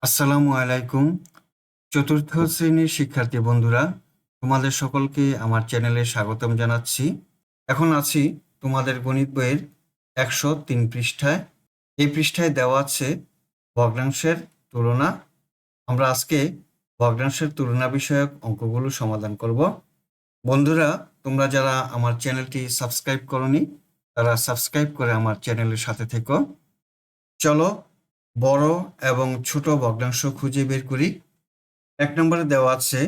আসসালামু আলাইকুম। চতুর্থ শ্রেণীর শিক্ষার্থী বন্ধুরা, তোমাদের সকলকে আমার চ্যানেলে স্বাগতম জানাচ্ছি। এখন আছি তোমাদের গণিত বইয়ের 103 পৃষ্ঠায়। এই পৃষ্ঠায় দেওয়া আছে ভগ্নাংশের তুলনা। আমরা আজকে ভগ্নাংশের তুলনা বিষয়ক অঙ্কগুলো সমাধান করব। বন্ধুরা, তোমরা যারা আমার চ্যানেলটি সাবস্ক্রাইব করনি, তারা সাবস্ক্রাইব করে আমার চ্যানেলের সাথে থেকো। চলো বড় এবং ছোট ভগ্নাংশ খুঁজে বের করি। 1 নম্বরে দেওয়া আছে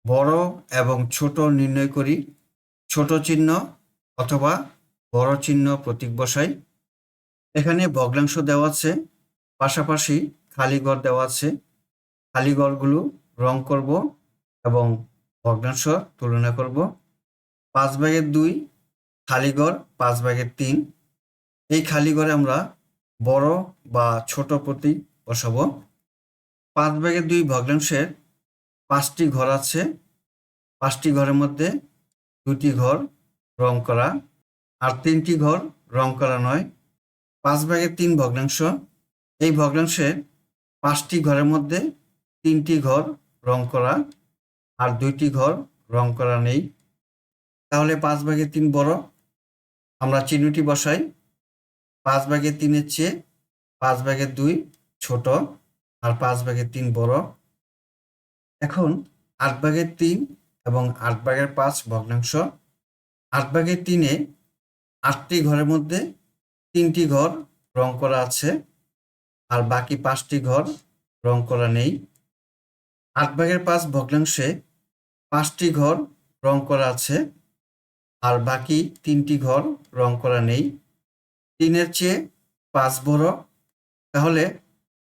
বড় এবং ছোট নির্ণয় করি। ছোট চিহ্ন অথবা বড় চিহ্ন প্রতীক বসাই। এখানে ভগ্নাংশ দেওয়া আছে, পাশাপাশি খালি ঘর দেওয়া আছে। খালি ঘরগুলো রং করব এবং ভগ্নাংশ তুলনা করব। 5/2 খালি ঘর 5/3। এই খালি ঘরে আমরা বড় বা ছোট প্রতীক বসাবো। 5/2 ভগ্নাংশের 5টি ঘর আছে। 5টি ঘরের মধ্যে 2টি ঘর রং করা আর 3টি ঘর রং করা নয়। 5/3 ভগ্নাংশ, এই ভগ্নাংশের 5টি ঘরের মধ্যে 3টি ঘর রং করা আর 2টি ঘর রং করা নেই। তাহলে 5/3 বড়। আমরা চিহ্নটি বসাই। 5/3 চেয়ে 5/2 ছোট আর 5/3 বড়। এখন 8/3 এবং 8/5 ভগ্নাংশ। 8/3-এ 8টি ঘরের মধ্যে 3টি ঘর রং করা আছে আর বাকি 5টি ঘর রং করা নেই। 8/5 ভগ্নাংশে 5টি ঘর রং করা আছে আর বাকি 3টি ঘর রং করা নেই। 3-এর চেয়ে 5 বড়। তাহলে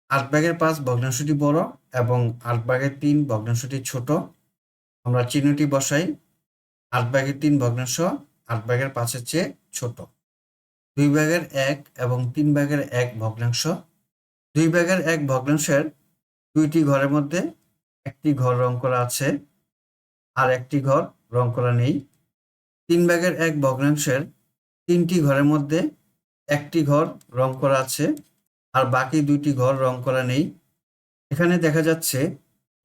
8/5 ভগ্নাংশটি বড় এবং 8/3 ভগ্নাংশটি ছোট। আমরা চিহ্নটি বসাই। 8/3 ভগ্নাংশ 8/5-এর চেয়ে ছোট। 2/1 এবং 3/1 ভগ্নাংশ। 2/1 ভগ্নাংশের 2টি ঘরের মধ্যে 1টি ঘর রং করা আছে আর 1টি ঘর রং করা নেই। 3/1 ভগ্নাংশের 3টি ঘরের মধ্যে 1টি ঘর রং করা আছে আর বাকি 2টি ঘর রং করা নেই। এখানে দেখা যাচ্ছে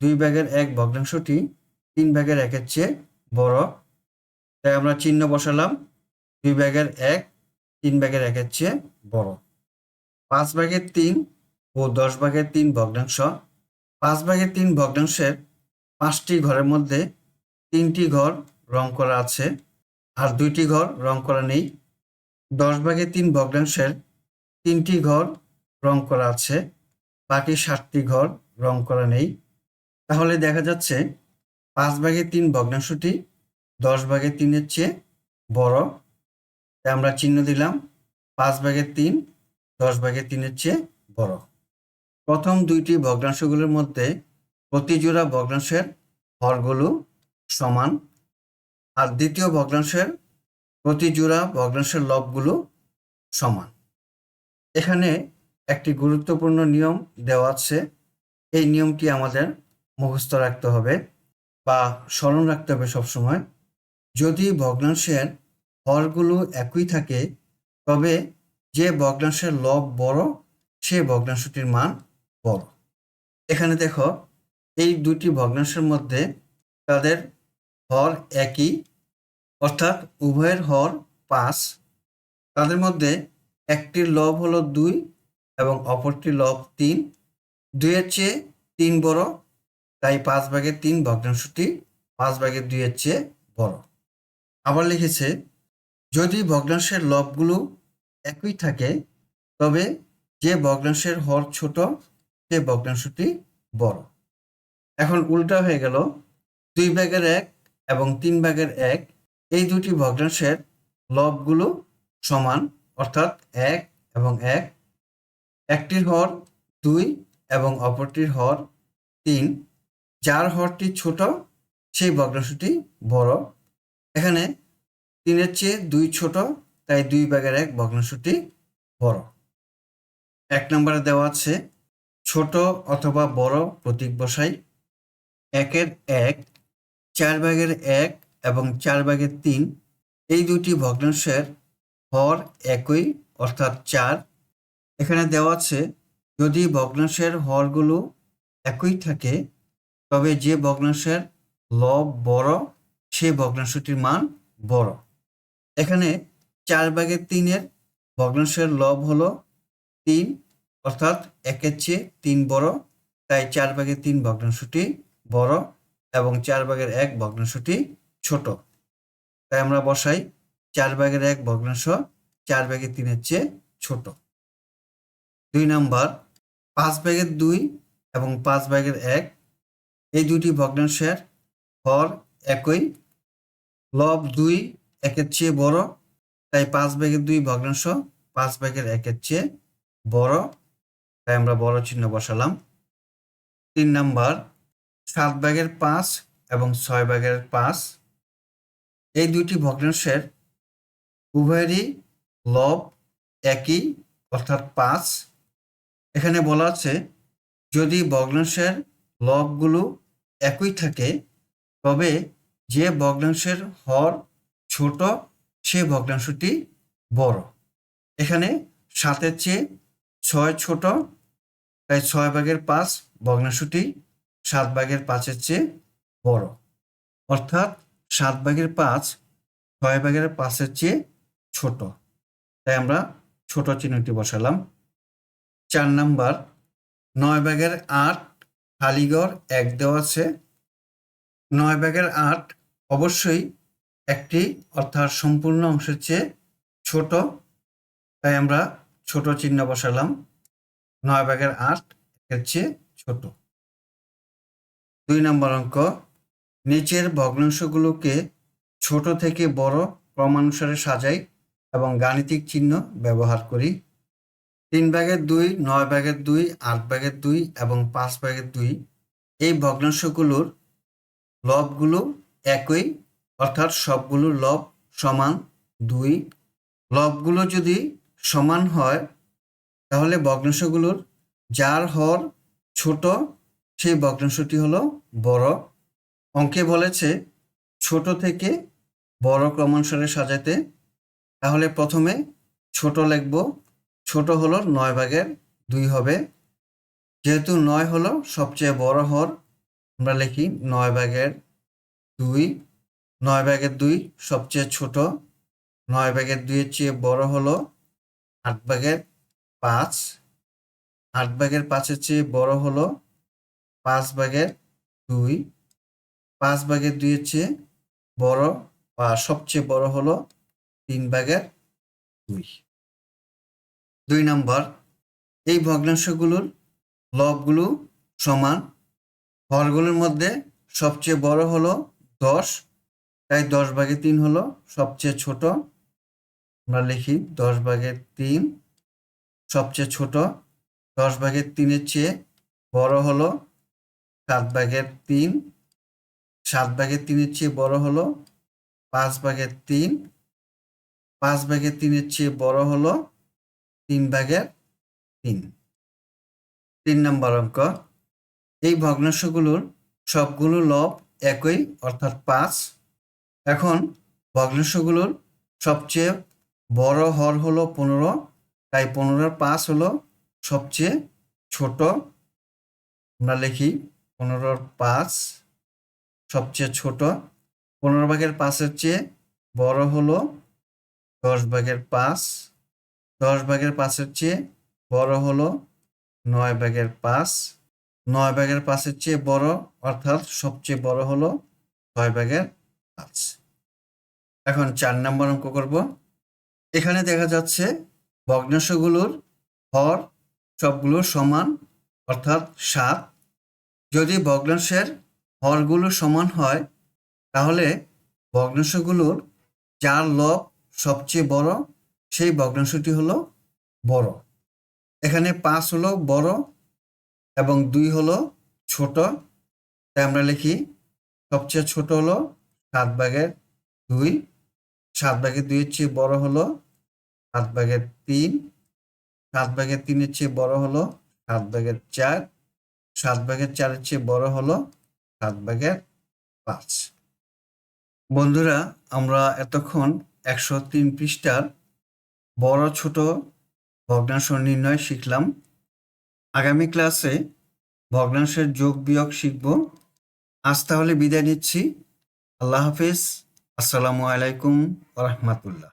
2/1 ভগ্নাংশটি 3/1-এর চেয়ে বড়। তাই আমরা চিহ্ন বসালাম। 2/1 3/1-এর চেয়ে বড়। 5/3 ও 10/3 ভগ্নাংশ। 5/3 ভগ্নাংশের 5টি ঘরের মধ্যে 3টি ঘর রং করা আছে আর 2টি ঘর রং করা নেই। 10/3 ভগ্নাংশের 3টি ঘর রং করা আছে, বাকি 7টি ঘর রং করা নেই। তাহলে দেখা যাচ্ছে 5/3 ভগ্নাংশটি 10/3-এর চেয়ে বড়। তাই আমরা চিহ্ন দিলাম। 5/3 10/3-এর চেয়ে বড়। প্রথম দুইটি ভগ্নাংশগুলোর মধ্যে প্রতি জোড়া ভগ্নাংশের হরগুলো সমান আর দ্বিতীয় ভগ্নাংশের প্রতি জোড়া ভগ্নাংশের লবগুলো সমান। এখানে একটি গুরুত্বপূর্ণ নিয়ম দেওয়া আছে। এই নিয়মটি আমাদের মুখস্থ রাখতে হবে বা স্মরণ রাখতে হবে সবসময়। যদি ভগ্নাংশের হরগুলো একই থাকে, তবে যে ভগ্নাংশের লব বড় সে ভগ্নাংশটির মান বড়। এখানে দেখো, এই দুটি ভগ্নাংশের মধ্যে তাদের হর একই, অর্থাৎ উভয়ের হর 5। তাদের মধ্যে একটির লব হলো 2 এবং অপরটির লব 3। 2-এর চেয়ে 3 বড়, তাই 5/3 ভগ্নাংশটি 5/2-এর চেয়ে বড়। আবার লিখেছে, যদি ভগ্নাংশের লবগুলো একই থাকে, তবে যে ভগ্নাংশের হর ছোট সে ভগ্নাংশটি বড়। এখন উল্টা হয়ে গেল। 2/1 এবং 3/1 এই দুটি ভগ্নাংশের লবগুলো সমান, অর্থাৎ 1 এবং 1। একটির হর 2 এবং অপরটির হর 3। যার হরটি ছোট সেই ভগ্নাংশটি বড়। এখানে 3-এর চেয়ে 2 ছোট, তাই 2/1 ভগ্নাংশটি বড়। 1 নম্বরে দেওয়া আছে ছোট অথবা বড় প্রতীক বসাই। 1-এর 1, 4/1 এবং 4/3 এই দুটি ভগ্নাংশের হর একই, অর্থাৎ 4। এখানে দেওয়া আছে যদি ভগ্নাংশের হরগুলো একই থাকে তবে যে ভগ্নাংশের লব বড় সেই ভগ্নাংশটির মান বড়। এখানে 4/3 ভগ্নাংশের লব হলো 3, অর্থাৎ 1-এর চেয়ে 3 বড়, তাই 4/3 ভগ্নাংশটি বড় এবং 4/1 ভগ্নাংশটি ছোট। তাই আমরা বসাই 4/1 ভগ্নাংশ 4/3 চেয়ে ছোট। 2 নাম্বার 5/2 এবং 5/1 এই দুটি ভগ্নাংশের হর একই, লব 2 1-এর চেয়ে বড়, তাই 5/2 ভগ্নাংশ 5/1 চেয়ে বড়, তাই আমরা বড় চিহ্ন বসালাম। 3 নাম্বার 7/5 এবং 6/5 এই দুটি ভগ্নাংশের উভয়েরই লব একই, অর্থাৎ 5। এখানে বলা আছে যদি ভগ্নাংশের লবগুলো একই থাকে তবে যে ভগ্নাংশের হর ছোট সে ভগ্নাংশটি বড়। এখানে 7-এর চেয়ে 6 ছোট, তাই 6/5 ভগ্নাংশটি 7/5 চেয়ে বড়, অর্থাৎ 7/5 6/5 চেয়ে ছোট, তাই আমরা ছোট চিহ্নটি বসালাম। 4 নাম্বার 9/8 খালিঘর 1 দেওয়া আছে। 9/8 অবশ্যই একটি অর্থাৎ সম্পূর্ণ অংশের চেয়ে ছোট, তাই আমরা ছোট চিহ্ন বসালাম। 9/8 এর চেয়ে ছোট। 2 নম্বর অঙ্ক নিচের ভগ্নাংশগুলোকে ছোট থেকে বড় ক্রমানুসারে সাজাই এবং গাণিতিক চিহ্ন ব্যবহার করি। 3/2, 9/2, 8/2 এবং 5/2 এই ভগ্নাংশগুলোর লবগুলো একই, অর্থাৎ সবগুলোর লব সমান 2। লবগুলো যদি সমান হয় তাহলে ভগ্নাংশগুলোর যার হর ছোট সেই ভগ্নাংশটি হলো বড়। অঙ্কে বলেছে ছোট থেকে বড় ক্রমানুসারে সাজাতে, তাহলে প্রথমে ছোট লিখব। ছোট হলো 9/2 হবে, যেহেতু 9 হলো সবচেয়ে বড় হর, আমরা লিখি 9/2। 9/2 সবচেয়ে ছোট, 9/2 এর চেয়ে বড় হলো 8/5। 8/5 চেয়ে বড় হলো 5/2। 5/2 এর চেয়ে বড় বা সবচেয়ে বড় হলো 3/2। 2 নম্বর এই ভগ্নাংশগুলোর লবগুলো সমান, হরগুলোর মধ্যে সবচেয়ে বড় হলো 10, তাই 10/3 হলো সবচেয়ে ছোট, আমরা লিখি 10/3 সবচেয়ে ছোট। 10/3 এর চেয়ে বড় হলো 7/3। 7/3 এর চেয়ে বড় হলো 5/3। 5/3 এর চেয়ে বড় হলো 3/3। 3 নম্বর অঙ্ক এই ভগ্নাংশগুলোর সবগুলো লব একই, অর্থাৎ 5। এখন ভগ্নাংশগুলোর সবচেয়ে বড় হর হলো 15, তাই 15/5 হলো সবচেয়ে ছোট, আমরা লিখি 15/5 সবচেয়ে ছোট। 15/5 এর চেয়ে বড় হলো 10/5। 10/5 এর চেয়ে বড় হলো 9/5। 9/5 এর চেয়ে বড় অর্থাৎ সবচেয়ে বড় হলো 6/5। এখন 4 নম্বর অঙ্ক করব। এখানে দেখা যাচ্ছে ভগ্নাংশগুলোর হর সবগুলো সমান, অর্থাৎ 7। যদি ভগ্নাংশের হরগুলো সমান হয় তাহলে ভগ্নাংশগুলোর যার লব সবচেয়ে বড় সেই ভগ্নাংশটি হলো বড়। এখানে 5 হলো বড় এবং 2 হলো ছোট, তাই আমরা লিখি সবচেয়ে ছোট হলো 7/2। 7/2 এর চেয়ে বড় হলো 7/3। 7/3 এর চেয়ে বড় হলো 7/4। 7/4 এর চেয়ে বড় হলো 7/5। বন্ধুরা, আমরা এতক্ষণ 103 পৃষ্ঠার বড় ছোট ভগ্নাংশ নির্ণয় শিখলাম। আগামী ক্লাসে ভগ্নাংশের যোগ বিয়োগ শিখব। আজ তাহলে বিদায় নিচ্ছি। আল্লাহ হাফিজ। আসসালামু আলাইকুম ওয়া রাহমাতুল্লাহ।